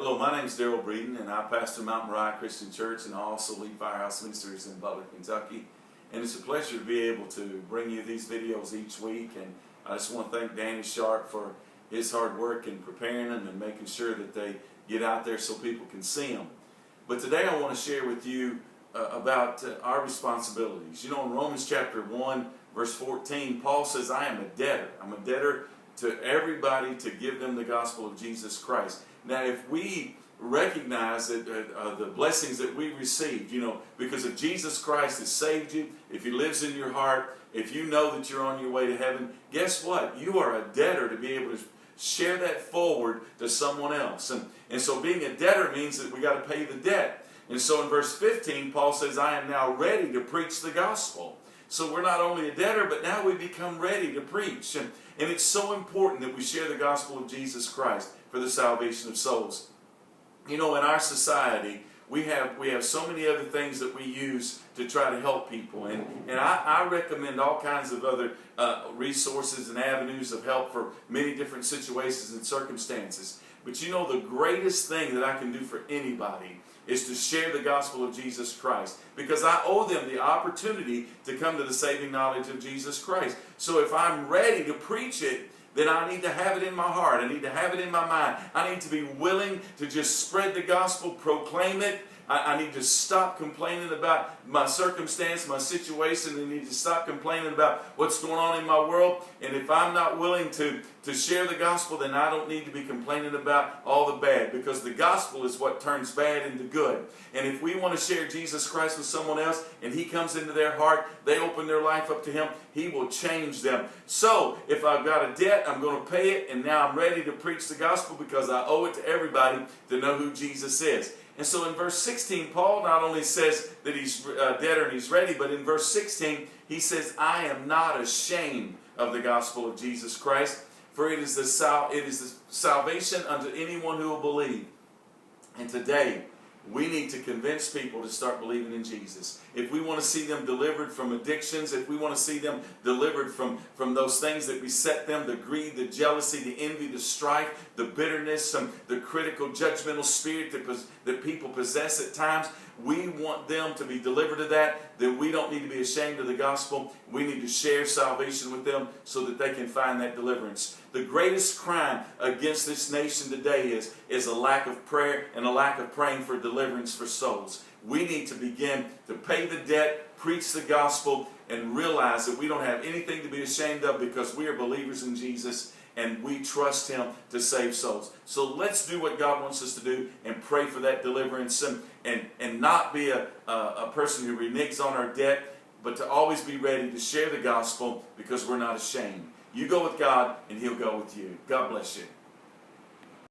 Hello, my name is DBreeden, and I pastor Mount Moriah Christian Church, and I also lead Firehouse Ministries in Butler, Kentucky. And it's a pleasure to be able to bring you these videos each week. And I just want to thank Danny Sharp for his hard work in preparing them and making sure that they get out there so people can see them. But today I want to share with you about our responsibilities. You know, in Romans chapter 1, verse 14, Paul says, I am a debtor. I'm a debtor to everybody to give them the gospel of Jesus Christ. Now, if we recognize that the blessings that we received, you know, because if Jesus Christ has saved you, if He lives in your heart, if you know that you're on your way to heaven, guess what? You are a debtor to be able to share that forward to someone else. And so being a debtor means that we got to pay the debt. And so in verse 15, Paul says, I am now ready to preach the gospel. So we're not only a debtor, but now we become ready to preach. And it's so important that we share the gospel of Jesus Christ for the salvation of souls. You know, in our society, we have so many other things that we use to try to help people. And I recommend all kinds of other resources and avenues of help for many different situations and circumstances. But you know, the greatest thing that I can do for anybody is to share the gospel of Jesus Christ, because I owe them the opportunity to come to the saving knowledge of Jesus Christ. So if I'm ready to preach it, then I need to have it in my heart. I need to have it in my mind. I need to be willing to just spread the gospel, proclaim it. I need to stop complaining about my circumstance, my situation. I need to stop complaining about what's going on in my world. And if I'm not willing to share the gospel, then I don't need to be complaining about all the bad, because the gospel is what turns bad into good. And if we want to share Jesus Christ with someone else and He comes into their heart, they open their life up to Him, He will change them. So if I've got a debt, I'm going to pay it, and now I'm ready to preach the gospel because I owe it to everybody to know who Jesus is. And so in verse 16, Paul not only says that he's a debtor and he's ready, but in verse 16, he says, I am not ashamed of the gospel of Jesus Christ, for it is the salvation unto anyone who will believe. And today, we need to convince people to start believing in Jesus. If we want to see them delivered from addictions, if we want to see them delivered from those things that beset them, the greed, the jealousy, the envy, the strife, the bitterness, the critical, judgmental spirit that people possess at times, we want them to be delivered of that. Then we don't need to be ashamed of the gospel. We need to share salvation with them so that they can find that deliverance. The greatest crime against this nation today is a lack of prayer and a lack of praying for deliverance for souls. We need to begin to pay the debt, preach the gospel, and realize that we don't have anything to be ashamed of, because we are believers in Jesus and we trust Him to save souls. So let's do what God wants us to do and pray for that deliverance, and not be a person who reneges on our debt, but to always be ready to share the gospel because we're not ashamed. You go with God and He'll go with you. God bless you.